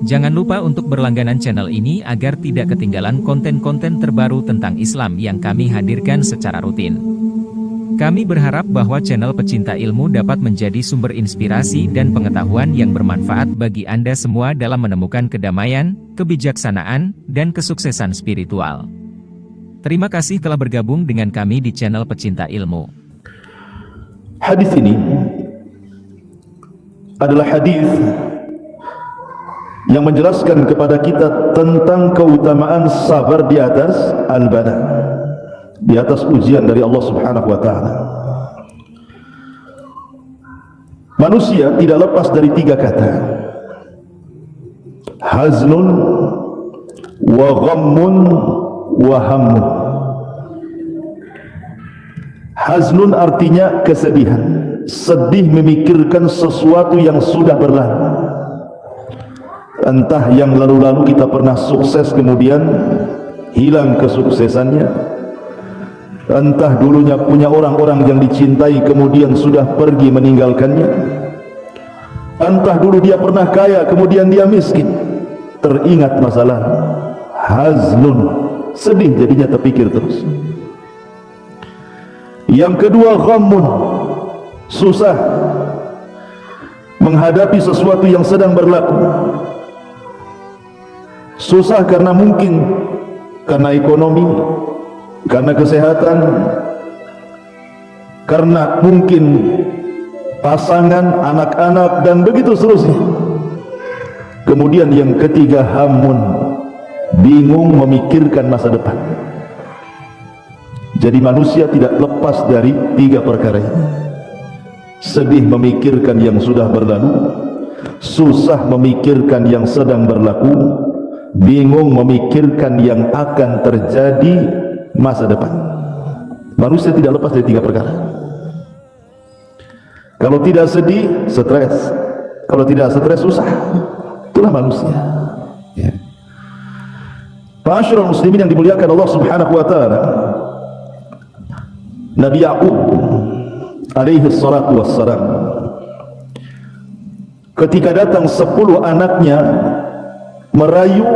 Jangan lupa untuk berlangganan channel ini agar tidak ketinggalan konten-konten terbaru tentang Islam yang kami hadirkan secara rutin. Kami berharap bahwa channel Pecinta Ilmu dapat menjadi sumber inspirasi dan pengetahuan yang bermanfaat bagi Anda semua dalam menemukan kedamaian, kebijaksanaan, dan kesuksesan spiritual. Terima kasih telah bergabung dengan kami di channel Pecinta Ilmu. Hadis ini adalah hadis yang menjelaskan kepada kita tentang keutamaan sabar di atas al-bala, di atas ujian dari Allah Subhanahu wa ta'ala. Manusia tidak lepas dari tiga kata: haznun wa ghammun wa hammun. Haznun artinya kesedihan, sedih memikirkan sesuatu yang sudah berlalu. Entah yang lalu-lalu kita pernah sukses kemudian hilang kesuksesannya, entah dulunya punya orang-orang yang dicintai kemudian sudah pergi meninggalkannya, entah dulu dia pernah kaya kemudian dia miskin, teringat masalah. Haznun, sedih jadinya, terpikir terus. Yang kedua, ghammun, susah menghadapi sesuatu yang sedang berlaku. Susah karena mungkin karena ekonomi, karena kesehatan, karena mungkin pasangan, anak-anak, dan begitu seterusnya. Kemudian yang ketiga, hamun, bingung memikirkan masa depan. Jadi manusia tidak lepas dari tiga perkara ini: sedih memikirkan yang sudah berlalu, susah memikirkan yang sedang berlaku, bingung memikirkan yang akan terjadi masa depan. Manusia tidak lepas dari tiga perkara. Kalau tidak sedih, stres. Kalau tidak stres, susah. Itulah manusia, ya. Ma'asyiral muslimin yang dimuliakan Allah Subhanahu wa ta'ala, Nabi Ya'qub alaihi salatu wassalam, ketika datang 10 anaknya merayu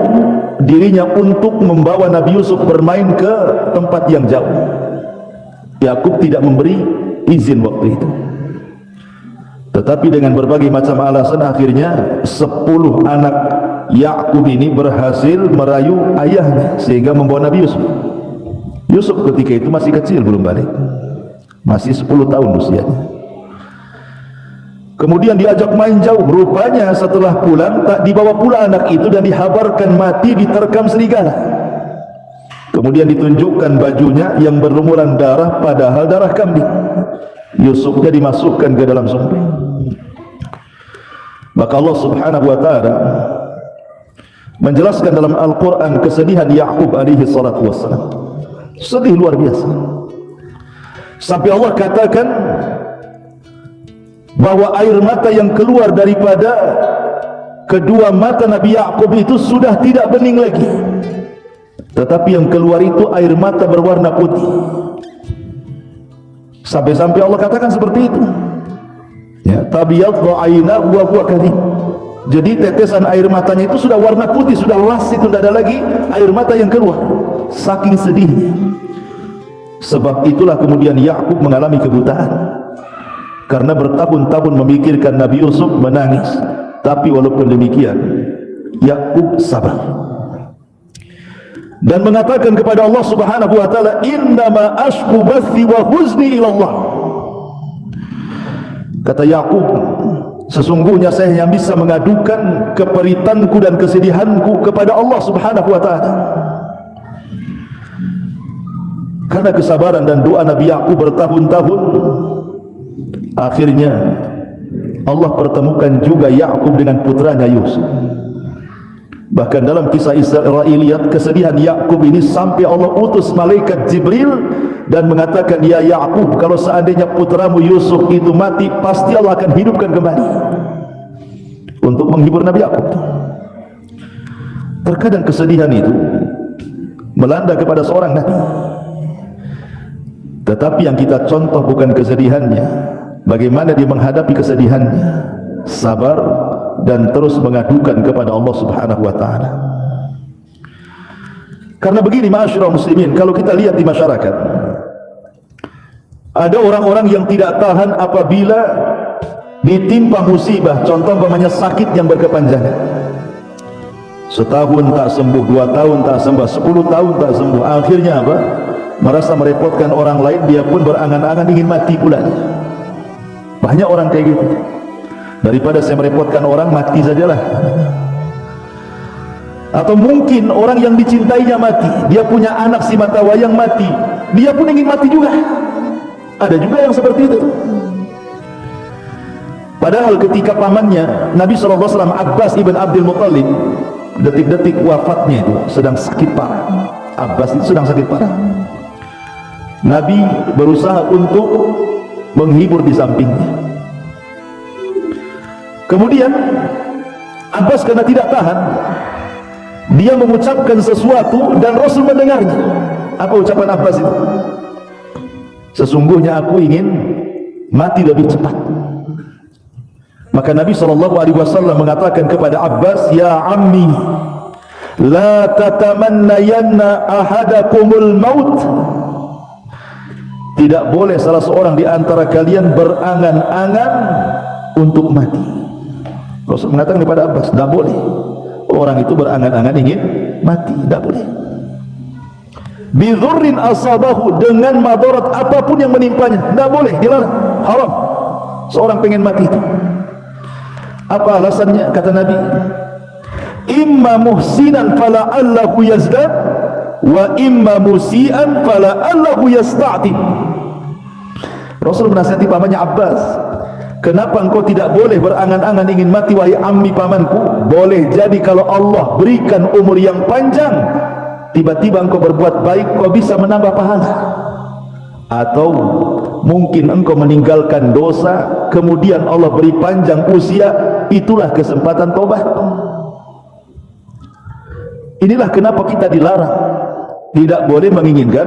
dirinya untuk membawa Nabi Yusuf bermain ke tempat yang jauh, Yakub tidak memberi izin waktu itu. Tetapi dengan berbagai macam alasan, akhirnya 10 anak Yakub ini berhasil merayu ayahnya sehingga membawa Nabi Yusuf. Yusuf ketika itu masih kecil, belum balik, masih 10 tahun usianya. Kemudian diajak main jauh. Rupanya setelah pulang tak dibawa pula anak itu dan dihabarkan mati diterkam serigala. Kemudian ditunjukkan bajunya yang berlumuran darah, padahal darah kambing. Yusufnya dimasukkan ke dalam sumur. Maka Allah Subhanahu wa ta'ala menjelaskan dalam Al-Quran kesedihan Ya'qub alaihi salatu wassalam. Sedih luar biasa, sampai Allah katakan bahwa air mata yang keluar daripada kedua mata Nabi Ya'qub itu sudah tidak bening lagi, tetapi yang keluar itu air mata berwarna putih. Sampai-sampai Allah katakan seperti itu, ya, tabyaddu aynahu wa huwa kadhib. Jadi tetesan air matanya itu sudah warna putih, sudah las, itu tidak ada lagi air mata yang keluar, saking sedihnya. Sebab itulah kemudian Ya'qub mengalami kebutaan, karena bertahun-tahun memikirkan Nabi Yusuf, menangis. Tapi walaupun demikian, Ya'qub sabar dan mengatakan kepada Allah Subhanahu wa ta'ala, innama ashku bathi wa huzni ilallah. Kata Ya'qub, sesungguhnya saya yang bisa mengadukan keperitanku dan kesedihanku kepada Allah Subhanahu wa ta'ala. Karena kesabaran dan doa Nabi Ya'qub bertahun-tahun, akhirnya Allah pertemukan juga Ya'qub dengan putranya Yusuf. Bahkan dalam kisah Israiliyat, kesedihan Ya'qub ini sampai Allah utus malaikat Jibril dan mengatakan, ya Ya'qub, kalau seandainya putramu Yusuf itu mati, pasti Allah akan hidupkan kembali, untuk menghibur Nabi Ya'qub. Terkadang kesedihan itu melanda kepada seorang nabi, tetapi yang kita contoh bukan kesedihannya, bagaimana dia menghadapi kesedihannya. Sabar, dan terus mengadukan kepada Allah Subhanahu wa taala. Karena begini ma'asyiral muslimin, kalau kita lihat di masyarakat, ada orang-orang yang tidak tahan apabila ditimpa musibah, contoh umpamanya sakit yang berkepanjangan. Setahun tak sembuh, 2 tahun tak sembuh, 10 tahun tak sembuh. Akhirnya apa? Merasa merepotkan orang lain, dia pun berangan-angan ingin mati pula. Banyak orang kayak gitu. Daripada saya merepotkan orang, mati sajalah. Atau mungkin orang yang dicintainya mati, dia punya anak si mata wayang mati, dia pun ingin mati juga. Ada juga yang seperti itu. Padahal ketika pamannya Nabi SAW, Abbas ibn Abdul Muttalib, detik-detik wafatnya itu sedang sakit parah. Abbas itu sedang sakit parah. Nabi berusaha untuk menghibur di sampingnya. Kemudian Abbas karena tidak tahan, dia mengucapkan sesuatu dan Rasul mendengarnya. Apa ucapan Abbas itu? Sesungguhnya aku ingin mati lebih cepat. Maka Nabi SAW mengatakan kepada Abbas, ya ammi, la tatamannayanna ahadakumul maut. Tidak boleh salah seorang di antara kalian berangan-angan untuk mati. Rasul mengatakan kepada Abbas, tidak boleh orang itu berangan-angan ingin mati, tidak boleh. Bidhurrin asabahu, dengan madarat apapun yang menimpanya, tidak boleh, dilarang, haram seorang pengen mati itu. Apa alasannya? Kata Nabi, imma muhsinan fala'allahu yazdad wa imma musian fala'allahu yasta'tib. Rasul menasihati pamannya Abbas, kenapa engkau tidak boleh berangan-angan ingin mati wahai ammi pamanku? Boleh jadi kalau Allah berikan umur yang panjang, tiba-tiba engkau berbuat baik, kau bisa menambah pahala. Atau mungkin engkau meninggalkan dosa, kemudian Allah beri panjang usia, itulah kesempatan tobat. Inilah kenapa kita dilarang, tidak boleh menginginkan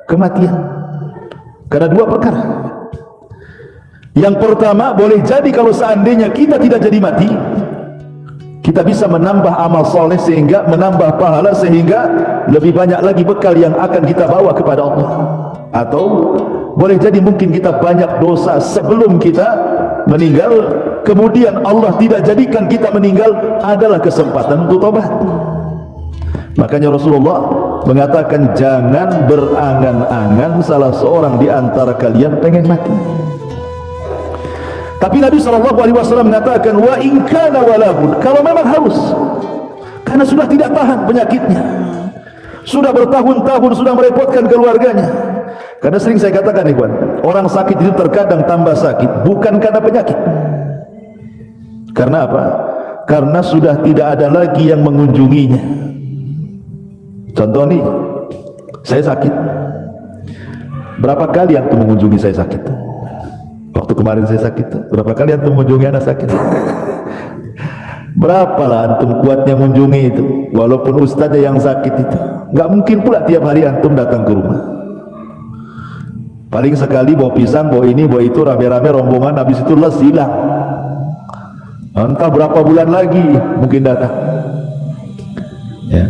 kematian. Karena 2 perkara. Yang pertama, boleh jadi kalau seandainya kita tidak jadi mati, kita bisa menambah amal soleh sehingga menambah pahala, sehingga lebih banyak lagi bekal yang akan kita bawa kepada Allah. Atau boleh jadi mungkin kita banyak dosa sebelum kita meninggal, kemudian Allah tidak jadikan kita meninggal, adalah kesempatan untuk tobat. Makanya Rasulullah mengatakan, jangan berangan-angan salah seorang di antara kalian pengen mati. Tapi Nabi SAW mengatakan, wa in kana walabun, kalau memang harus, karena sudah tidak tahan penyakitnya, sudah bertahun-tahun sudah merepotkan keluarganya. Karena sering saya katakan, ikhwan, orang sakit itu terkadang tambah sakit bukan karena penyakit. Karena apa? Karena sudah tidak ada lagi yang mengunjunginya. Contoh nih, saya sakit. Berapa kali antum mengunjungi saya sakit? Waktu kemarin saya sakit, berapa kali antum mengunjungi anak sakit? Berapalah antum kuatnya mengunjungi itu, walaupun ustaznya yang sakit itu. Nggak mungkin pula tiap hari antum datang ke rumah. Paling sekali bawa pisang, bawa ini, bawa itu, rame-rame rombongan, habis itu les hilang. Entah berapa bulan lagi mungkin datang. Ya,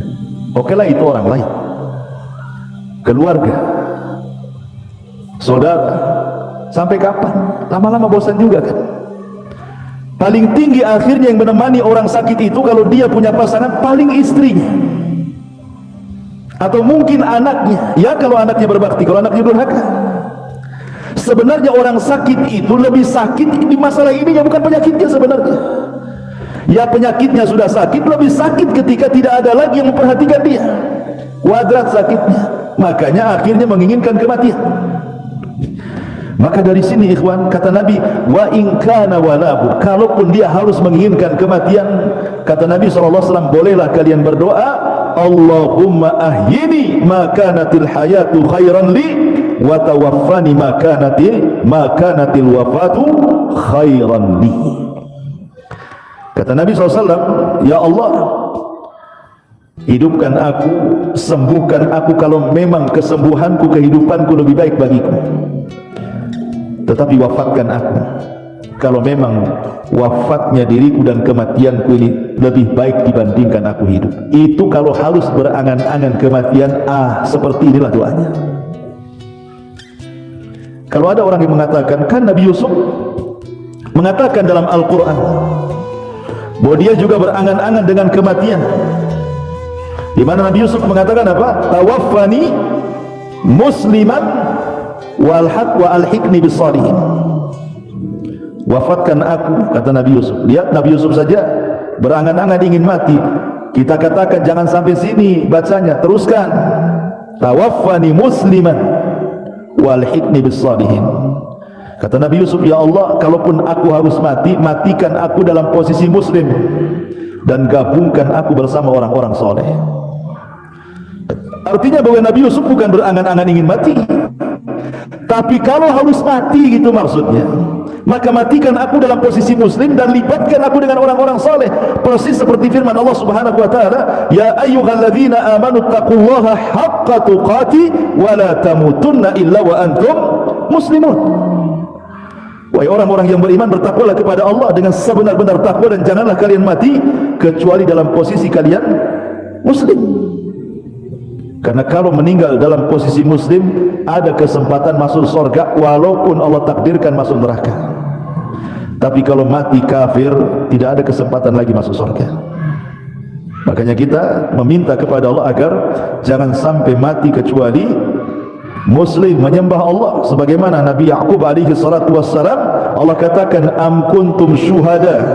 oke lah, itu orang lain, keluarga, saudara. Sampai kapan? Lama-lama bosan juga kan. Paling tinggi akhirnya yang menemani orang sakit itu, kalau dia punya pasangan, paling istrinya, atau mungkin anaknya. Ya kalau anaknya berbakti, kalau anaknya durhaka. Sebenarnya orang sakit itu lebih sakit di masalah ininya, bukan penyakitnya sebenarnya. Ya penyakitnya sudah sakit, lebih sakit ketika tidak ada lagi yang memperhatikan dia. Kuadrat sakitnya, makanya akhirnya menginginkan kematian. Maka dari sini ikhwan, kata Nabi, wa in kana walabu, kalaupun dia harus menginginkan kematian, kata Nabi SAW, bolehlah kalian berdoa, Allahumma ahyini ma kanatil hayatu khairan li, wa tawaffani ma kanatil wafatu khairan li. Kata Nabi SAW, ya Allah, hidupkan aku, sembuhkan aku kalau memang kesembuhanku, kehidupanku lebih baik bagiku. Tetapi wafatkan aku kalau memang wafatnya diriku dan kematianku ini lebih baik dibandingkan aku hidup. Itu kalau harus berangan-angan kematian, seperti inilah doanya. Kalau ada orang yang mengatakan, kan Nabi Yusuf mengatakan dalam Al-Quran bahwa dia juga berangan-angan dengan kematian, di mana Nabi Yusuf mengatakan apa? Tawaffani musliman wa alhiqni bis-shalihin. Wafatkan aku, kata Nabi Yusuf. Lihat, Nabi Yusuf saja berangan-angan ingin mati. Kita katakan jangan sampai sini bacanya, teruskan. Tawaffani musliman walhiqni bis-shalihin. Kata Nabi Yusuf, ya Allah, kalaupun aku harus mati, matikan aku dalam posisi muslim dan gabungkan aku bersama orang-orang soleh. Artinya bahwa Nabi Yusuf bukan berangan-angan ingin mati, tapi kalau harus mati gitu maksudnya, maka matikan aku dalam posisi muslim dan libatkan aku dengan orang-orang soleh. Persis seperti firman Allah Subhanahu wa taala, ya ayyuhalladzina amanu taqullaha haqqa tuqati wa la tamutunna illa wa antum muslimun. Wahai orang-orang yang beriman, bertakwalah kepada Allah dengan sebenar-benar takwa dan janganlah kalian mati kecuali dalam posisi kalian muslim. Karena kalau meninggal dalam posisi muslim, ada kesempatan masuk surga walaupun Allah takdirkan masuk neraka. Tapi kalau mati kafir, tidak ada kesempatan lagi masuk surga. Makanya kita meminta kepada Allah agar jangan sampai mati kecuali muslim, menyembah Allah. Sebagaimana Nabi Ya'qub alaihi salatu wassalam, Allah katakan, am kuntum syuhada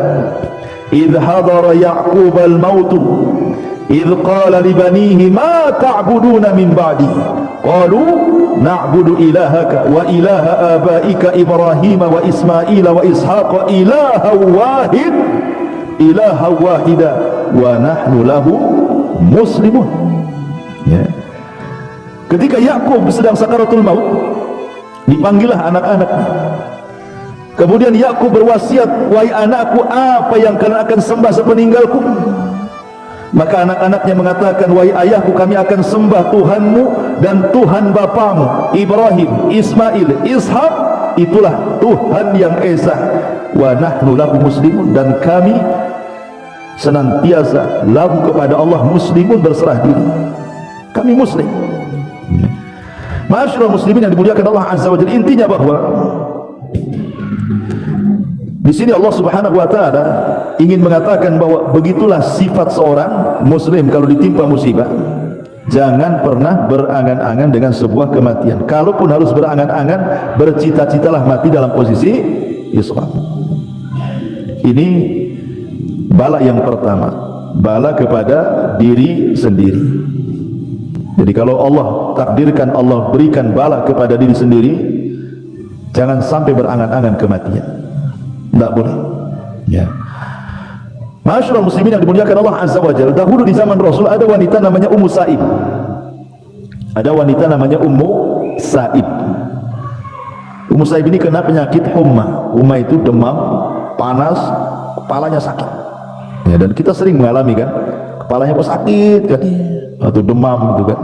idh hadara Ya'qub al-mautu idh qala li banihi ma ta'buduna min ba'di qalu na'budu ilahaka wa ilaha abaika Ibrahim wa Ismail wa Ishaq ilaha wahida wa nahnu lahu muslimun. Ya. Ketika Yakub sedang sakaratul maut, dipanggillah anak-anaknya. Kemudian Yakub berwasiat, wahai anakku, apa yang kalian akan sembah sepeninggalku? Maka anak-anaknya mengatakan, wahai ayahku, kami akan sembah Tuhanmu dan Tuhan bapamu Ibrahim, Ismail, Ishak. Itulah Tuhan yang esa. Wa nahnu lahu muslimun, dan kami senantiasa lahu kepada Allah muslimun, berserah diri. Kami muslim. Ma'asyiral muslimin yang dimuliakan Allah Azza wa Jalla, intinya bahwa di sini Allah Subhanahu wa taala ingin mengatakan bahwa begitulah sifat seorang muslim kalau ditimpa musibah. Jangan pernah berangan-angan dengan sebuah kematian. Kalaupun harus berangan-angan, bercita-citalah mati dalam posisi Islam. Ini bala yang pertama, bala kepada diri sendiri. Jadi kalau Allah takdirkan, Allah berikan bala kepada diri sendiri, jangan sampai berangan-angan kematian. Tidak boleh. Ya. Ma'asyiral muslimin yang dimuliakan Allah Azza wa Jalla, dahulu di zaman Rasul ada wanita namanya Ummu Sa'ib. Ada wanita namanya Ummu Sa'ib. Ummu Sa'ib ini kena penyakit humma. Humma itu demam, panas, kepalanya sakit. Ya, dan kita sering mengalami kan, kepalanya kok sakit kan, atau demam gitu kan.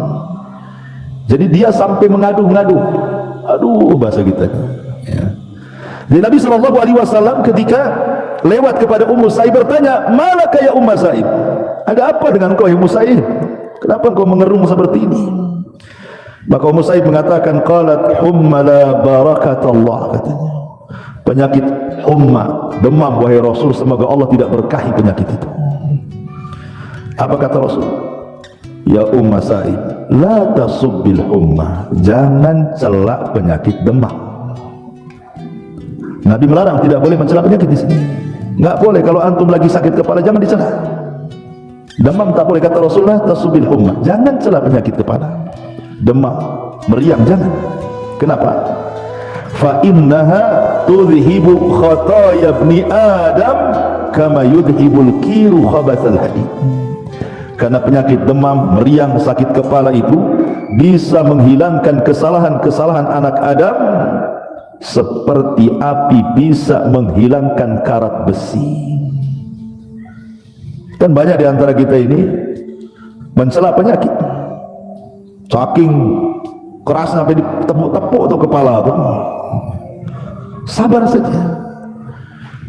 Jadi dia sampai mengadu-ngadu, aduh bahasa kita. Ya. Jadi Nabi SAW ketika lewat kepada Ummu Sa'ib bertanya, malaka ya Ummu Sa'ib, ada apa dengan kau Ummu Sa'ib? Kenapa kau mengerung seperti ini? Maka Ummu Sa'ib mengatakan, qalat humma la barakatallah, katanya. Penyakit humma, demam, wahai Rasul, semoga Allah tidak berkahi penyakit itu. Apa kata Rasul? Ya Ummu Sa'ib, la tasubbil humma, jangan celak penyakit demam. Nabi melarang, tidak boleh mencela penyakit di sini. Enggak boleh, kalau antum lagi sakit kepala jangan dicela. Demam tak boleh, kata Rasulullah, tasubbil humma, jangan cela penyakit kepala. Demam, meriang jangan. Kenapa? Fa innaha tudhibu khataya ibni Adam kama yudhibul kiru khabathal hadid. Karena penyakit demam, meriang, sakit kepala itu bisa menghilangkan kesalahan-kesalahan anak Adam seperti api bisa menghilangkan karat besi. Kan banyak di antara kita ini mencela penyakit, saking keras sampai ditepuk-tepuk tuh kepala tuh. Sabar saja.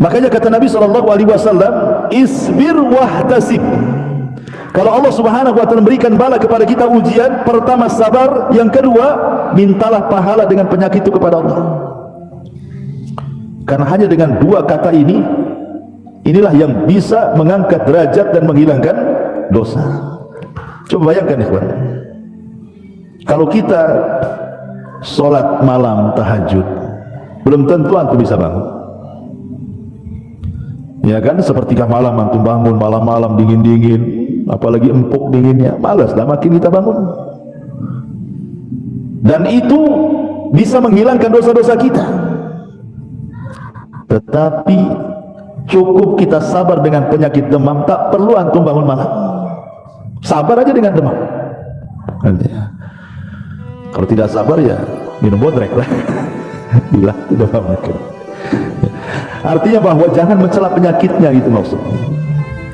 Makanya kata Nabi SAW, isbir wahtasib. Kalau Allah Subhanahu wa ta'ala memberikan bala kepada kita ujian, pertama sabar, yang kedua mintalah pahala dengan penyakit itu kepada Allah. Karena hanya dengan dua kata ini, inilah yang bisa mengangkat derajat dan menghilangkan dosa. Coba bayangkan ikhwan, kalau kita sholat malam tahajud, belum tentu antum bisa bangun. Ya kan, sepertiga malam antum bangun, malam-malam dingin-dingin, apalagi empuk dinginnya, malas lah makin kita bangun. Dan itu bisa menghilangkan dosa-dosa kita. Tetapi cukup kita sabar dengan penyakit demam, tak perlu antum bangun malam. Sabar aja dengan demam. Kalau tidak sabar ya minum bodrek lah. Bila demam makin. Artinya bahwa jangan mencela penyakitnya, gitu maksud.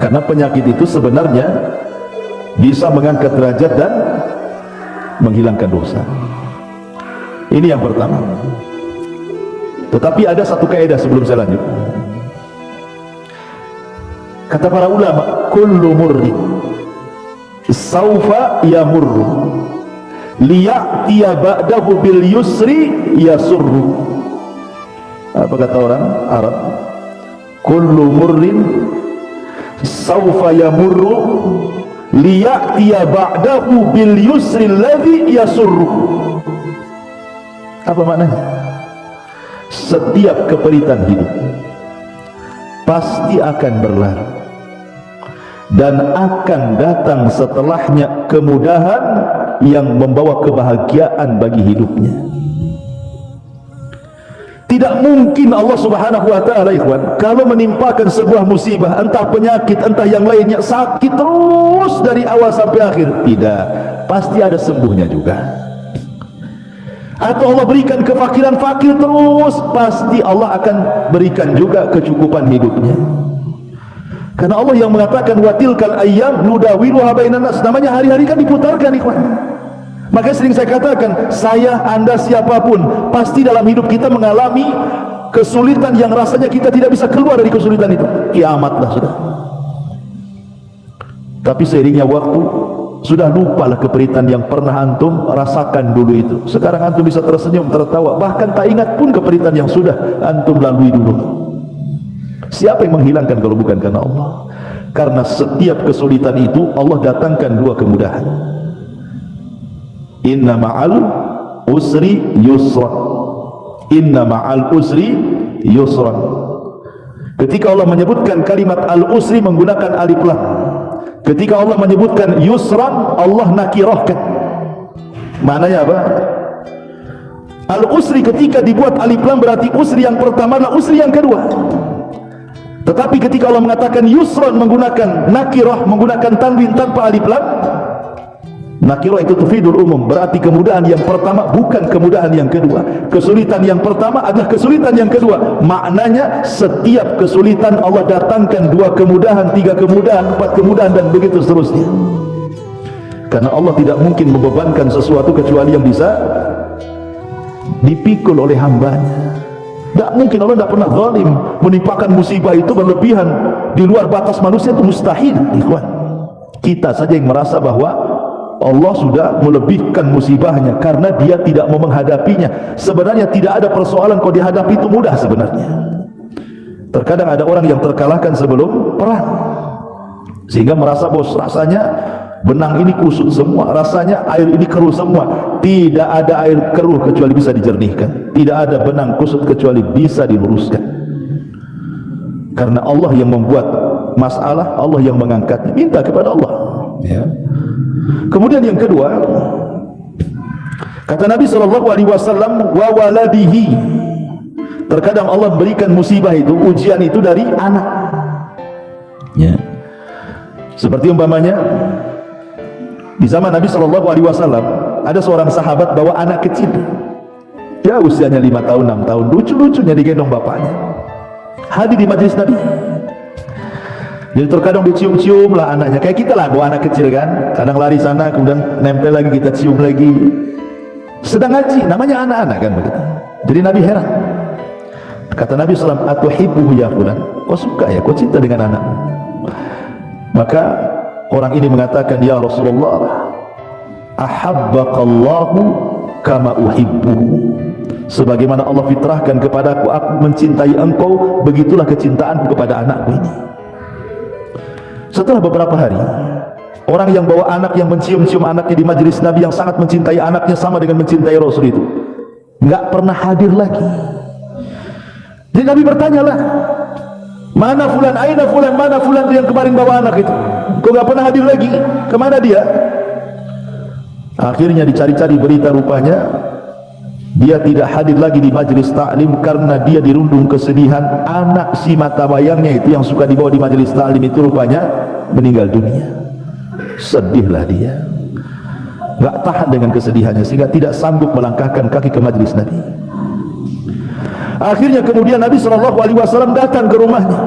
Karena penyakit itu sebenarnya bisa mengangkat derajat dan menghilangkan dosa. Ini yang pertama. Tetapi ada satu kaidah sebelum saya lanjut. Kata para ulama, kullu murri saufa yamurru liya'tiya ba'dahu bil yusri yasurru. Apa kata orang Arab? Kullu murrin saufa yamurru liya'tiya ba'dahu bil yusri alladhi yasurru. Apa maknanya? Setiap keperitan hidup pasti akan berlalu, dan akan datang setelahnya kemudahan yang membawa kebahagiaan bagi hidupnya. Tidak mungkin Allah Subhanahu wa ta'ala, ikhwan, kalau menimpakan sebuah musibah, entah penyakit, entah yang lainnya, sakit terus dari awal sampai akhir. Tidak, pasti ada sembuhnya juga. Atau Allah berikan kefakiran, fakir terus, pasti Allah akan berikan juga kecukupan hidupnya. Karena Allah yang mengatakan wa tilkal ayyam nudawiluha bainan nas, namanya hari-hari kan diputarkan, ikhwan. Maka sering saya katakan, saya, anda, siapapun, pasti dalam hidup kita mengalami kesulitan yang rasanya kita tidak bisa keluar dari kesulitan itu. Kiamatlah sudah. Tapi seiringnya waktu, sudah lupalah keperitan yang pernah antum rasakan dulu itu. Sekarang antum bisa tersenyum, tertawa, bahkan tak ingat pun keperitan yang sudah antum lalui dulu. Siapa yang menghilangkan kalau bukan karena Allah? Karena setiap kesulitan itu Allah datangkan dua kemudahan. Inna ma'al usri yusra. Inna ma'al usri yusra. Ketika Allah menyebutkan kalimat al-usri menggunakan alif lam. Ketika Allah menyebutkan yusran, Allah nakirahkan. Maknanya apa? Al-usri ketika dibuat alif lam berarti usri yang pertama adalah usri yang kedua. Tetapi ketika Allah mengatakan yusran menggunakan nakirah, menggunakan tanwin tanpa alif lam, nakirah itu tufidul umum, berarti kemudahan yang pertama bukan kemudahan yang kedua. Kesulitan yang pertama adalah kesulitan yang kedua. Maknanya setiap kesulitan Allah datangkan dua kemudahan, tiga kemudahan, empat kemudahan, dan begitu seterusnya. Karena Allah tidak mungkin membebankan sesuatu kecuali yang bisa dipikul oleh hambanya. Tidak mungkin, Allah tidak pernah zalim. Menimpakan musibah itu berlebihan di luar batas manusia, itu mustahil, ikhwan. Kita saja yang merasa bahwa Allah sudah melebihkan musibahnya karena dia tidak mau menghadapinya. Sebenarnya tidak ada persoalan kalau dihadapi itu mudah sebenarnya. Terkadang ada orang yang terkalahkan sebelum perang, sehingga merasa bos, rasanya benang ini kusut semua, rasanya air ini keruh semua. Tidak ada air keruh kecuali bisa dijernihkan. Tidak ada benang kusut kecuali bisa diluruskan. Karena Allah yang membuat masalah, Allah yang mengangkatnya. Minta kepada Allah, ya. Kemudian yang kedua, kata Nabi SAW, wa waladihi. Terkadang Allah berikan musibah itu, ujian itu dari anak, ya. Seperti umpamanya di zaman Nabi SAW, ada seorang sahabat bawa anak kecil, ya usianya 5 tahun, 6 tahun, lucu-lucunya digendong bapaknya, hadir di majlis Nabi. Jadi terkadang dicium-cium lah anaknya, kayak kita lah bawa anak kecil kan, kadang lari sana kemudian nempel lagi, kita cium lagi, sedang ngaji, namanya anak-anak kan begitu. Jadi Nabi heran, Kata Nabi SAW, atuhibbuhu ya fulan, kau suka ya, kau cinta dengan anak? Maka orang ini mengatakan, ya Rasulullah, ahabbaqallahu kama uhibbuhu, sebagaimana Allah fitrahkan kepadaku, aku mencintai engkau, begitulah kecintaanku kepada anakku ini. Setelah beberapa hari, orang yang bawa anak, yang mencium-cium anaknya di majelis Nabi, yang sangat mencintai anaknya sama dengan mencintai Rasul itu, nggak pernah hadir lagi. Jadi Nabi bertanyalah, mana fulan, aina fulan, mana fulan yang kemarin bawa anak itu, kok nggak pernah hadir lagi, kemana dia? Akhirnya dicari-cari berita, rupanya dia tidak hadir lagi di majelis taklim karena dia dirundung kesedihan. Anak si mata bayangnya itu yang suka dibawa di majelis taklim itu rupanya meninggal dunia. Sedihlah dia, nggak tahan dengan kesedihannya sehingga tidak sanggup melangkahkan kaki ke majelis Nabi. Akhirnya kemudian Nabi SAW datang ke rumahnya,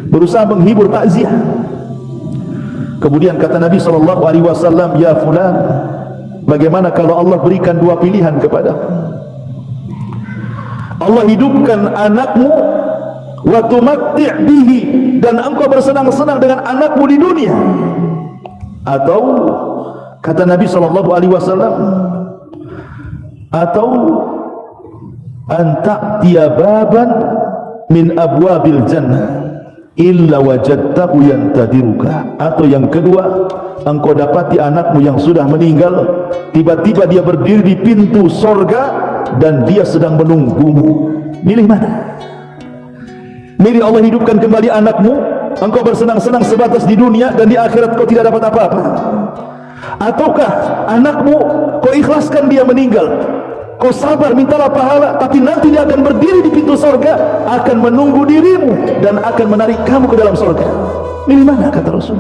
berusaha menghibur, takziah. Kemudian kata Nabi SAW, ya fulan, bagaimana kalau Allah berikan dua pilihan kepadamu? Allah hidupkan anakmu wa tumatти' bihi, dan engkau bersenang-senang dengan anakmu di dunia. Atau kata Nabi SAW, atau anta'tiya baban min abwabil jannah illa wajadtahu yantadiruka, atau yang kedua, engkau dapati anakmu yang sudah meninggal, tiba-tiba dia berdiri di pintu sorga dan dia sedang menunggumu. Milih mana? Milih Allah hidupkan kembali anakmu, engkau bersenang-senang sebatas di dunia dan di akhirat kau tidak dapat apa-apa, ataukah anakmu kau ikhlaskan dia meninggal, kau sabar, mintalah pahala, tapi nanti dia akan berdiri di pintu sorga, akan menunggu dirimu dan akan menarik kamu ke dalam sorga. Milih mana? Kata Rasul.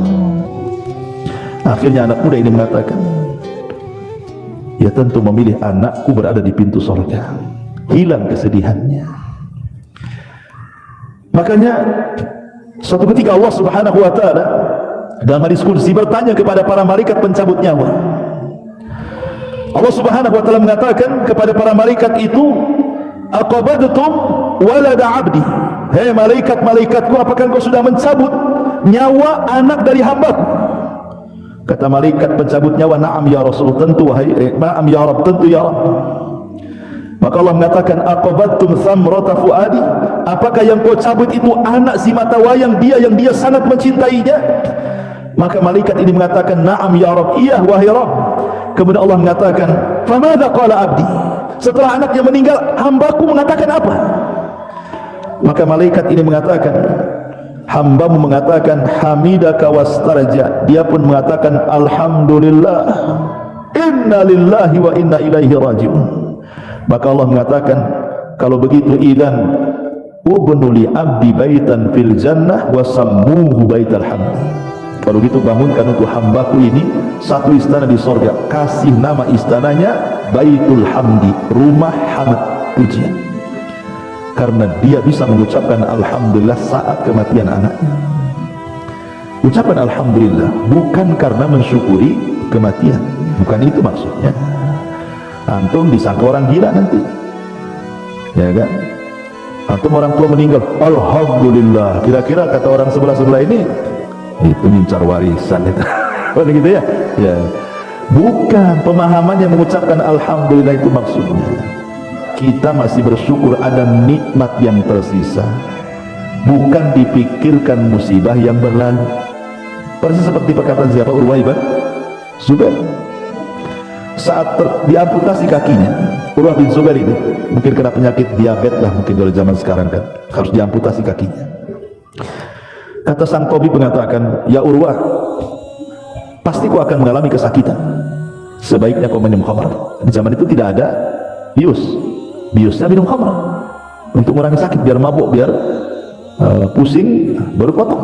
Akhirnya anak muda ini mengatakan, ya tentu memilih anakku berada di pintu sorga. Hilang kesedihannya. Makanya suatu ketika Allah Subhanahu wa ta'ala dalam hadis qudsi bertanya kepada para malaikat pencabut nyawa. Allah Subhanahu wa ta'ala mengatakan kepada para malaikat itu, aqabadtum walada abdi, hei malaikat-malaikatku, apakah engkau sudah mencabut nyawa anak dari hambaku? Kata malaikat pencabut nyawa, na'am ya Rasul, tentu wahai, na'am ya Rabb, tentu ya Rabb. Maka Allah mengatakan, aqabadtum thamrata fuadi, apakah yang kau cabut itu anak si mata wayang dia yang dia sangat mencintainya? Maka malaikat ini mengatakan, na'am ya Rabb, iya wahai Rabb. Kemudian Allah mengatakan, famadza qala abdi, setelah anaknya meninggal, hambaku mengatakan apa? Maka malaikat ini mengatakan, hambamu mengatakan hamidaka wastarja, dia pun mengatakan alhamdulillah, inna lillahi wa inna ilaihi raji'un. Maka Allah mengatakan, kalau begitu idzan ubnu li abdi baitan fil jannah wa sammuhu baital hamd, kalau gitu bangunkan untuk hambaku ini satu istana di sorga, kasih nama istananya Baitul Hamdi, rumah hamd, pujian, karena dia bisa mengucapkan alhamdulillah saat kematian anaknya. Ucapan alhamdulillah bukan karena mensyukuri kematian, bukan itu maksudnya. Antum disangka orang gila nanti, ya kan? Antum orang tua meninggal, alhamdulillah, kira-kira kata orang sebelah-sebelah ini itu mincar warisan itu. Gitu ya? Ya. Bukan pemahaman yang mengucapkan alhamdulillah itu maksudnya. Kita masih bersyukur ada nikmat yang tersisa, bukan dipikirkan musibah yang berlalu. Persis seperti perkataan siapa? Urwah ibn Zubair. Saat diamputasi kakinya, Urwah bin Zubair itu mungkin kena penyakit diabetes lah, mungkin kalau zaman sekarang kan harus diamputasi kakinya. Kata sang tabib mengatakan, ya Urwah, pasti kau akan mengalami kesakitan, sebaiknya kau minum khamr. Di zaman itu tidak ada biusnya minum khamr untuk mengurangi sakit, biar mabuk, biar pusing, baru potong.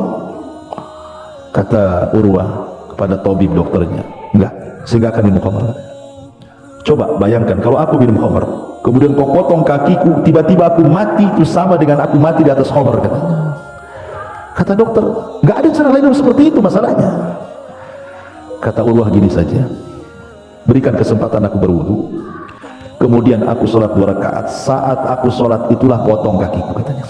Kata Urwah kepada tabib dokternya, enggak, sehingga akan minum khamr. Coba bayangkan kalau aku minum khamr, kemudian kau potong kakiku, tiba-tiba aku mati, itu sama dengan aku mati di atas khamr, katanya. Kata dokter, nggak ada cara lain seperti itu masalahnya. Kata Urwah, gini saja, berikan kesempatan aku berwudu, Kemudian aku sholat 2 rakaat. Saat aku sholat itulah potong kakiku, katanya.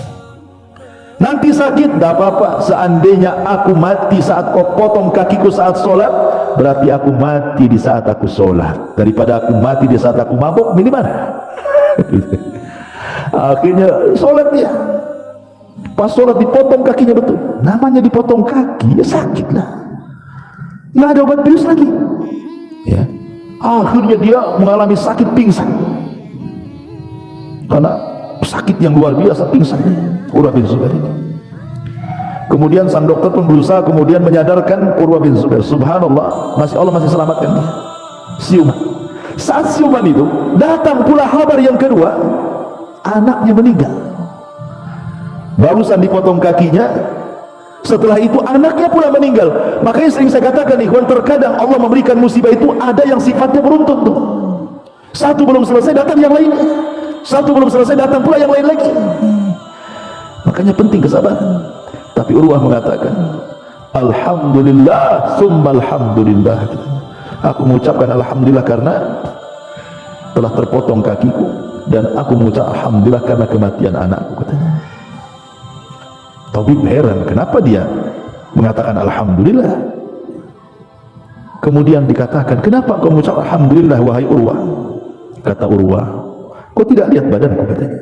Nanti sakit, tidak apa-apa. Seandainya aku mati saat kau potong kakiku saat sholat, berarti aku mati di saat aku sholat. Daripada aku mati di saat aku mabuk, milih mana? Akhirnya sholat dia. Pas sholat dipotong kakinya betul. Namanya dipotong kaki, ya sakit lah. Nggak ada obat bius lagi. Ya. Akhirnya dia mengalami sakit pingsan. Karena sakit yang luar biasa, pingsan. Urwah bin Zubair ini. Kemudian sang dokter pun berusaha kemudian menyadarkan Urwah bin Zubair. Subhanallah, Allah masih selamatkan dia. Siuman. Saat siuman itu datang pula kabar yang kedua, anaknya meninggal. Barusan dipotong kakinya, setelah itu anaknya pula meninggal. Makanya sering saya katakan, ikhwan, terkadang Allah memberikan musibah itu ada yang sifatnya beruntun tuh. Satu belum selesai datang yang lain, satu belum selesai datang pula yang lain lagi. Makanya penting kesabaran. Tapi Urwah mengatakan, alhamdulillah summa alhamdulillah. Aku mengucapkan alhamdulillah karena telah terpotong kakiku, dan aku mengucap alhamdulillah karena kematian anakku, katanya. Tabib heran, kenapa dia mengatakan alhamdulillah? Kemudian dikatakan, kenapa kau mengucap alhamdulillah wahai Urwah? Kata Urwah, kau tidak lihat badanku, katanya.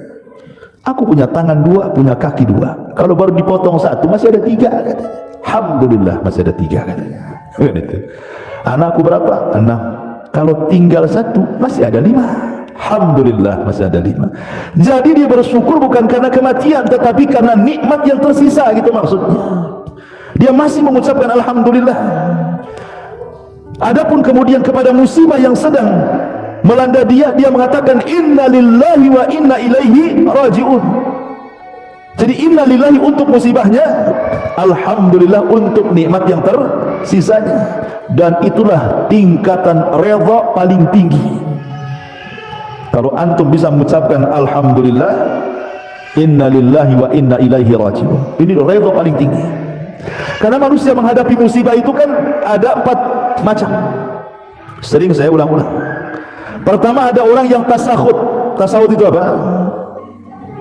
Aku punya tangan 2, punya kaki 2. Kalau baru dipotong 1 masih ada 3, katanya. Alhamdulillah masih ada 3, katanya. Anakku berapa? 6. Kalau tinggal 1 masih ada 5. Alhamdulillah masih ada 5. Jadi dia bersyukur bukan karena kematian, tetapi karena nikmat yang tersisa, gitu maksudnya. Dia masih mengucapkan alhamdulillah. Adapun kemudian kepada musibah yang sedang melanda dia, dia mengatakan inna lillahi wa inna ilaihi raji'un. Jadi inna lillahi untuk musibahnya, alhamdulillah untuk nikmat yang tersisanya. Dan itulah tingkatan redha paling tinggi. Kalau antum bisa mengucapkan alhamdulillah, inna lillahi wa inna ilaihi raji'un, ini redha paling tinggi. Karena manusia menghadapi musibah itu kan ada 4 macam. Sering saya ulang-ulang. Pertama, ada orang yang tasakhut. Tasakhut itu apa?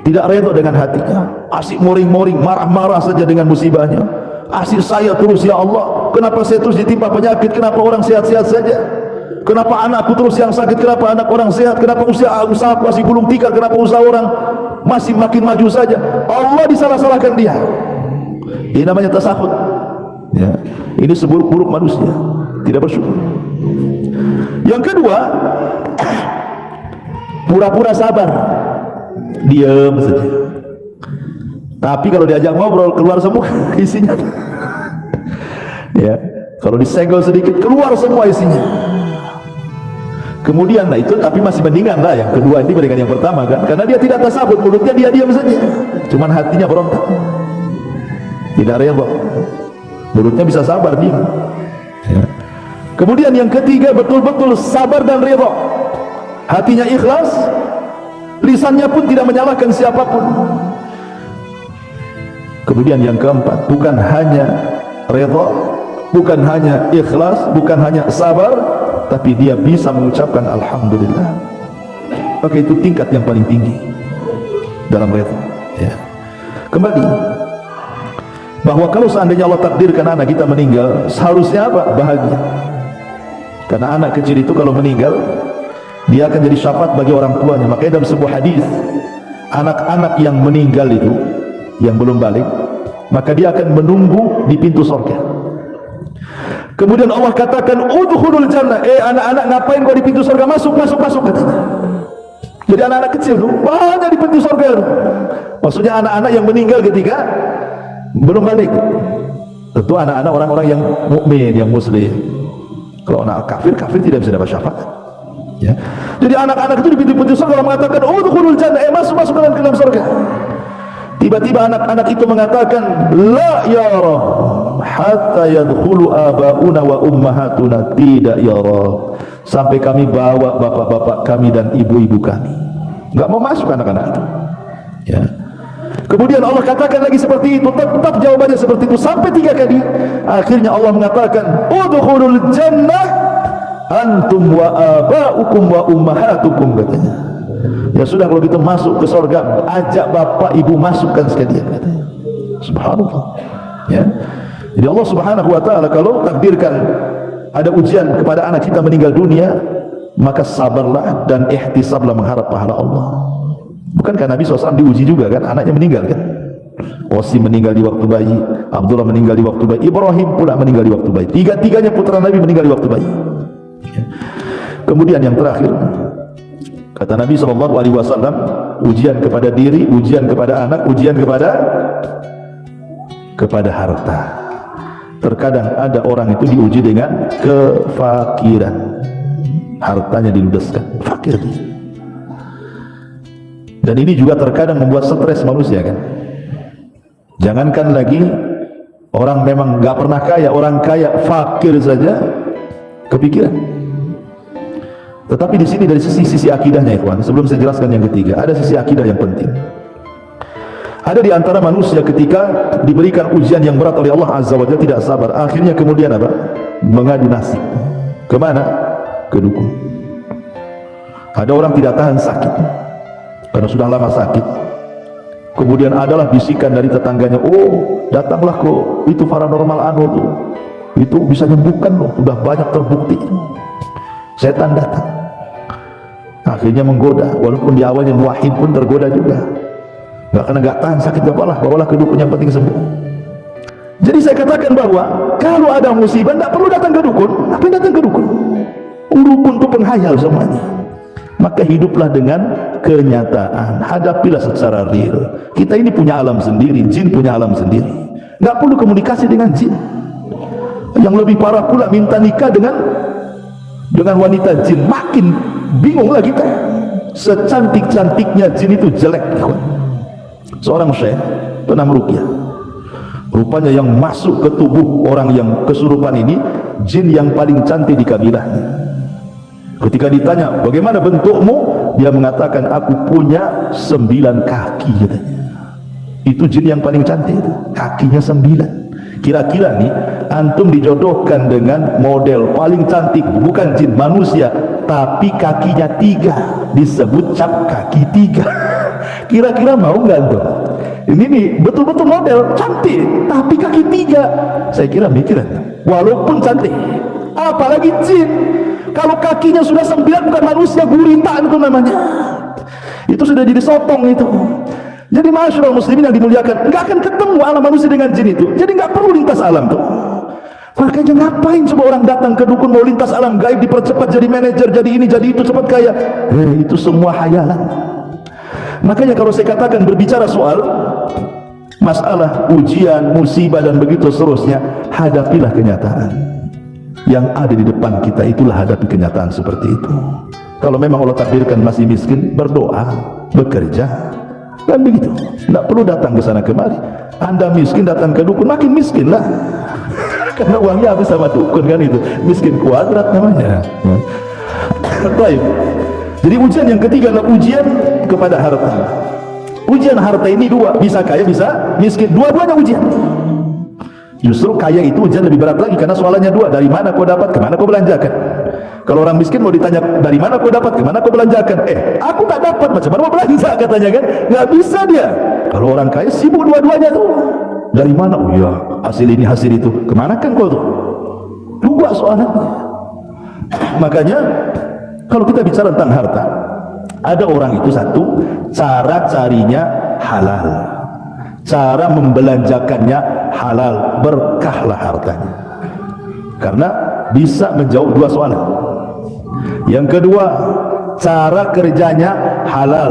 Tidak redha dengan hatinya, asik moring-moring, marah-marah saja dengan musibahnya. Asik saya terus, ya Allah, kenapa saya terus ditimpa penyakit? Kenapa orang sehat-sehat saja? Kenapa anakku terus yang sakit? Kenapa anak orang sehat? Kenapa usaha aku masih gulung tikar? Kenapa usaha orang masih makin maju saja? Allah disalah-salahkan dia. Ini namanya tasakhut. Ya, ini seburuk-buruk manusia, tidak bersyukur. Yang kedua, pura-pura sabar, diam saja. Tapi kalau diajak ngobrol keluar semua isinya. Ya, kalau disenggol sedikit keluar semua isinya. Kemudian, nah itu tapi masih mendingan lah yang kedua ini dibandingkan yang pertama kan, karena dia tidak tasabut, mulutnya dia diam saja, cuman hatinya berontak, tidak redha, mulutnya bisa sabar diam. Ya. Kemudian yang ketiga, betul-betul sabar dan redha, hatinya ikhlas, lisannya pun tidak menyalahkan siapapun. Kemudian yang keempat, bukan hanya redha, bukan hanya ikhlas, bukan hanya sabar, tapi dia bisa mengucapkan alhamdulillah. Maka itu tingkat yang paling tinggi dalam redha. Ya. Kembali, bahwa kalau seandainya Allah takdirkan anak kita meninggal, seharusnya apa? Bahagia. Karena anak kecil itu kalau meninggal, dia akan jadi syafaat bagi orang tuanya. Makanya dalam sebuah hadis, anak-anak yang meninggal itu, yang belum balik, maka dia akan menunggu di pintu surga. Kemudian Allah katakan, udkhulul jannah. Anak-anak, ngapain kau di pintu surga? Masuk, masuk, masuk, katanya. Jadi anak-anak kecil tuh banyak di pintu surga. Maksudnya anak-anak yang meninggal ketika belum balik. Tentu anak-anak orang-orang yang mukmin, yang muslim. Kalau anak kafir, kafir tidak bisa dapat syafaat. Ya. Jadi anak-anak itu di pintu-pintu surga Allah mengatakan, udkhulul jannah, masuk, masuk ke dalam surga. Tiba-tiba anak-anak itu mengatakan, la ya Rabb, hatta yadkhulu abauna wa ummahatuna. Tidak ya Rabb, sampai kami bawa bapak-bapak kami dan ibu-ibu kami. Enggak mau masuk anak-anak itu. Ya. Kemudian Allah katakan lagi seperti itu, tetap jawabannya seperti itu sampai 3 kali. Akhirnya Allah mengatakan, udkhulul jannah antum wa aba'ukum wa ummahatukum, katanya. Ya sudah, kalau gitu masuk ke surga, ajak bapak ibu masukkan sekalian, katanya. Subhanallah. Ya. Jadi Allah Subhanahu wa taala kalau takdirkan ada ujian kepada anak kita meninggal dunia, maka sabarlah dan ihtisablah mengharap pahala Allah. Bukankah Nabi SAW diuji juga kan, anaknya meninggal kan? Qasim meninggal di waktu bayi, Abdullah meninggal di waktu bayi, Ibrahim pula meninggal di waktu bayi. Tiga-tiganya putra Nabi meninggal di waktu bayi. Kemudian yang terakhir, kata Nabi SAW, ujian kepada diri, ujian kepada anak, ujian kepada harta. Terkadang ada orang itu diuji dengan kefakiran, hartanya diludeskan, fakir dia. Dan ini juga terkadang membuat stres manusia kan. Jangankan lagi orang memang nggak pernah kaya, orang kaya fakir saja kepikiran. Tetapi di sini dari sisi akidahnya, ikhwan, sebelum saya jelaskan yang ketiga, ada sisi akidah yang penting. Ada di antara manusia ketika diberikan ujian yang berat oleh Allah Azza wa Jalla tidak sabar, akhirnya kemudian apa? Mengadu nasib. Kemana? Ke dukun. Ada orang tidak tahan sakit karena sudah lama sakit. Kemudian adalah bisikan dari tetangganya, oh datanglah ke itu paranormal anu tuh, itu bisa nyembuhkan loh, udah banyak terbukti. Setan datang, akhirnya menggoda, walaupun di awalnya muwahhid pun tergoda juga. Nggak tahan sakit, bawalah ke dukun, yang penting sembuh. Jadi saya katakan bahwa kalau ada musibah tidak perlu datang ke dukun. Apa yang datang ke dukun? Dukun itu penghayal semuanya. Maka hiduplah dengan kenyataan, hadapilah secara real. Kita ini punya alam sendiri, jin punya alam sendiri. Nggak perlu komunikasi dengan jin. Yang lebih parah pula minta nikah dengan wanita jin, makin bingunglah kita. Secantik-cantiknya jin itu jelek. Seorang syekh pernah meruqyah, rupanya yang masuk ke tubuh orang yang kesurupan ini jin yang paling cantik di kabilahnya. Ketika ditanya, bagaimana bentukmu? Dia mengatakan, aku punya 9 kaki, katanya. Itu jin yang paling cantik itu, kakinya 9. Kira-kira nih, antum dijodohkan dengan model paling cantik, bukan jin, manusia, tapi kakinya 3, disebut cap kaki 3. Kira-kira mau nggak tuh? Ini nih betul-betul model cantik, tapi kaki 3. Saya kira mikiran, walaupun cantik, apalagi jin. Kalau kakinya sudah 9 bukan manusia, gurita itu namanya. Itu sudah jadi sotong itu. Jadi masyarakat muslimin yang dimuliakan, nggak akan ketemu alam manusia dengan jin itu. Jadi nggak perlu lintas alam tuh. Makanya ngapain coba orang datang ke dukun mau lintas alam gaib, dipercepat jadi manajer, jadi ini, jadi itu, cepat kaya. Itu semua hayalan. Makanya kalau saya katakan berbicara soal masalah ujian, musibah dan begitu seterusnya, hadapilah kenyataan. Yang ada di depan kita, itulah hadapi kenyataan seperti itu. Kalau memang Allah takdirkan masih miskin, berdoa, bekerja, dan begitu. Tidak perlu datang ke sana kemari. Anda miskin datang ke dukun, makin miskin lah. Karena uangnya habis sama dukun kan, itu miskin kuadrat namanya. Baik. Jadi ujian yang ketiga adalah ujian kepada harta. Ujian harta ini dua, bisa kaya, bisa miskin, dua-duanya ujian. Justru kaya itu ujian lebih berat lagi, karena soalannya dua, dari mana kau dapat, kemana kau belanjakan. Kalau orang miskin mau ditanya dari mana kau dapat, kemana kau belanjakan, aku tak dapat, macam mana mau belanja, katanya kan, nggak bisa dia. Kalau orang kaya sibuk dua-duanya tuh, dari mana, oh ya hasil ini hasil itu, kemana kan kau tuh, dua soalnya. Makanya kalau kita bicara tentang harta, ada orang itu satu, cara carinya halal, cara membelanjakannya halal, berkahlah hartanya, karena bisa menjawab dua soalan. Yang kedua, cara kerjanya halal,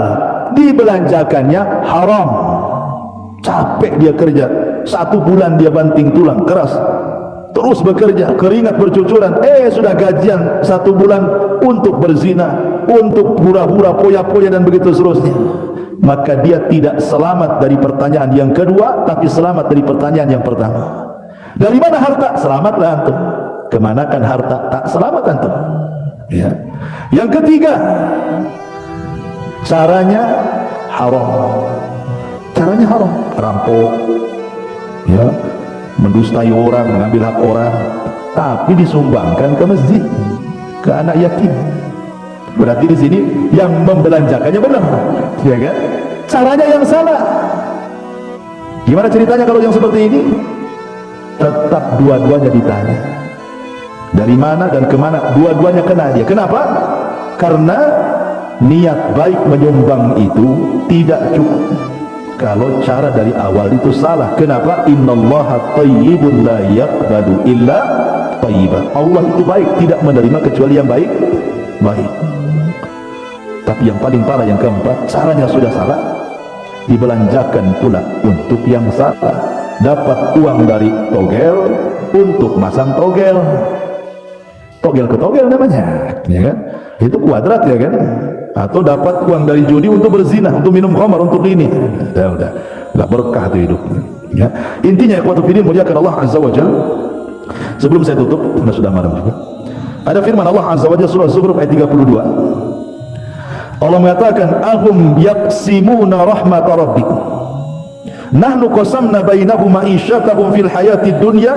dibelanjakannya haram. Capek dia kerja, 1 bulan dia banting tulang keras, terus bekerja, keringat bercucuran, sudah gajian 1 bulan untuk berzina, untuk hura-hura, poya-poya dan begitu seterusnya. Maka dia tidak selamat dari pertanyaan yang kedua, tapi selamat dari pertanyaan yang pertama. Dari mana harta? Selamatlah antum. Kemanakan harta? Tak selamat antum. Ya. Yang ketiga, caranya haram. Caranya haram, rampok, ya, mendustai orang, mengambil hak orang, tapi disumbangkan ke masjid. ke anak yatim. Berarti di sini yang membelanjakannya benar, ya kan? Caranya yang salah. Gimana ceritanya kalau yang seperti ini? Tetap dua-duanya ditanya. Dari mana dan kemana? Dua-duanya kena dia. Kenapa? Karena niat baik menyumbang itu tidak cukup kalau cara dari awal itu salah. Kenapa? Innallaha thayyibun la yaqbalu illa thayyiban. Allah itu baik, tidak menerima kecuali yang baik. Tapi yang paling parah yang keempat, caranya sudah salah, dibelanjakan pula untuk yang salah. Dapat uang dari togel untuk masang togel. Togel ke togel namanya, ya kan? Itu kuadrat, ya kan? Atau dapat uang dari judi untuk berzina, untuk minum khamar, untuk ini. Udah, nggak berkah tuh hidup. Ya. Intinya ikhwatu fillah muliakan Allah Azza wa Jalla. Sebelum saya tutup, sudah malam juga. Ada firman Allah Azza wa Jalla surah Zukhruf ayat 32. Allah mengatakan, "Ahum yaqsimuna rahmat rabbik. Nahnu qasamna bainahum ma'isyatahum fil hayatid dunya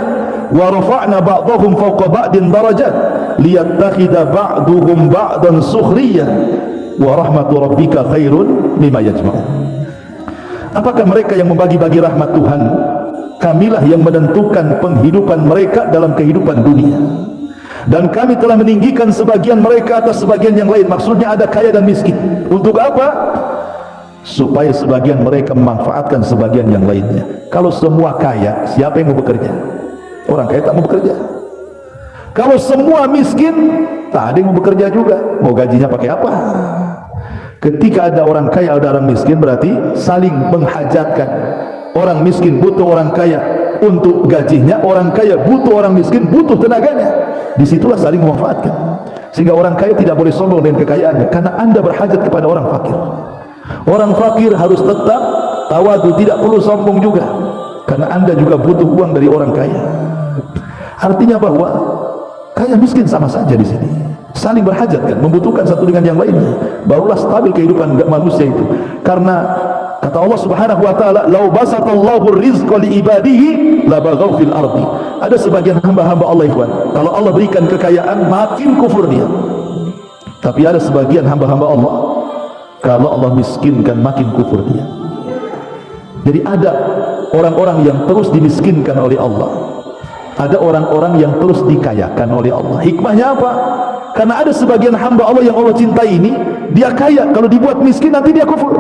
wa rafa'na ba'dahum fawqa ba'din darajat liyattakhidha ba'duhum ba'dan sukhriyan wa rahmatu rabbika khairun mimma yajma'un." Apakah mereka yang membagi-bagi rahmat Tuhan? Kamilah yang menentukan penghidupan mereka dalam kehidupan dunia, dan kami telah meninggikan sebagian mereka atas sebagian yang lain. Maksudnya ada kaya dan miskin. Untuk apa? Supaya sebagian mereka memanfaatkan sebagian yang lainnya. Kalau semua kaya, siapa yang mau bekerja? Orang kaya tak mau bekerja. Kalau semua miskin, tak ada yang mau bekerja juga. Mau gajinya pakai apa? Ketika ada orang kaya, ada orang miskin, berarti saling menghajatkan. Orang miskin butuh orang kaya untuk gajinya, orang kaya butuh orang miskin, butuh tenaganya. Disitulah saling memanfaatkan. Sehingga orang kaya tidak boleh sombong dengan kekayaannya, karena Anda berhajat kepada orang fakir. Orang fakir harus tetap tawadu, tidak perlu sombong juga, karena Anda juga butuh uang dari orang kaya. Artinya bahwa kaya miskin sama saja di sini, saling berhajatkan, membutuhkan satu dengan yang lainnya. Barulah stabil kehidupan manusia itu. Karena kata Allah Subhanahu wa taala, "Lau basatallahu rizqa li ibadihi labaghaw fil ardi." Ada sebagian hamba-hamba Allah, ikhwan, kalau Allah berikan kekayaan makin kufur dia. Tapi ada sebagian hamba-hamba Allah, kalau Allah miskinkan makin kufur dia. Jadi ada orang-orang yang terus dimiskinkan oleh Allah, ada orang-orang yang terus dikayakan oleh Allah. Hikmahnya apa? Karena ada sebagian hamba Allah yang Allah cintai ini, dia kaya, kalau dibuat miskin nanti dia kufur.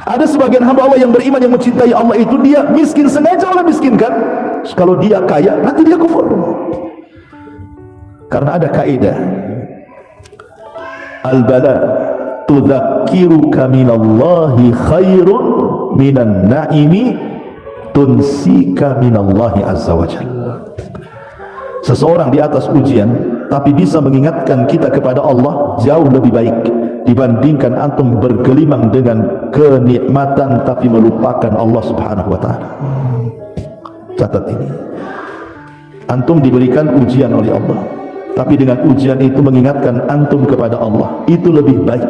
Ada sebagian hamba Allah yang beriman, yang mencintai Allah itu, dia miskin, sengaja Allah miskinkan. Kalau dia kaya, nanti dia kufur. Karena ada kaidah, al-bala tudzakiruka minallahi khairun minan naimi tunsika minallahi azza wa jalla. Seseorang di atas ujian tapi bisa mengingatkan kita kepada Allah jauh lebih baik dibandingkan antum bergelimang dengan kenikmatan tapi melupakan Allah Subhanahu wa taala. Catat ini. Antum diberikan ujian oleh Allah, tapi dengan ujian itu mengingatkan antum kepada Allah, itu lebih baik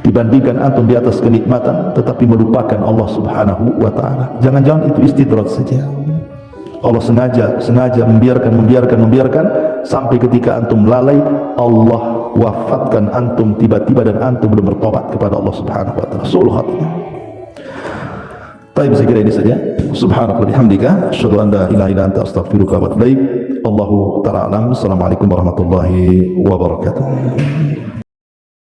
dibandingkan antum di atas kenikmatan tetapi melupakan Allah Subhanahu wa taala. Jangan-jangan itu istidrat saja. Allah sengaja membiarkan sampai ketika antum lalai, Allah wafatkan antum tiba-tiba dan antum belum bertobat kepada Allah Subhanahu wa taala. Su'ul khatimah. Baik, saya kira ini saja. Subhanallah bihamdika, asyhadu an la ilaha illa anta, astaghfiruka wa atubu ilaik. Allahu ta'ala alam. Assalamualaikum warahmatullahi wabarakatuh.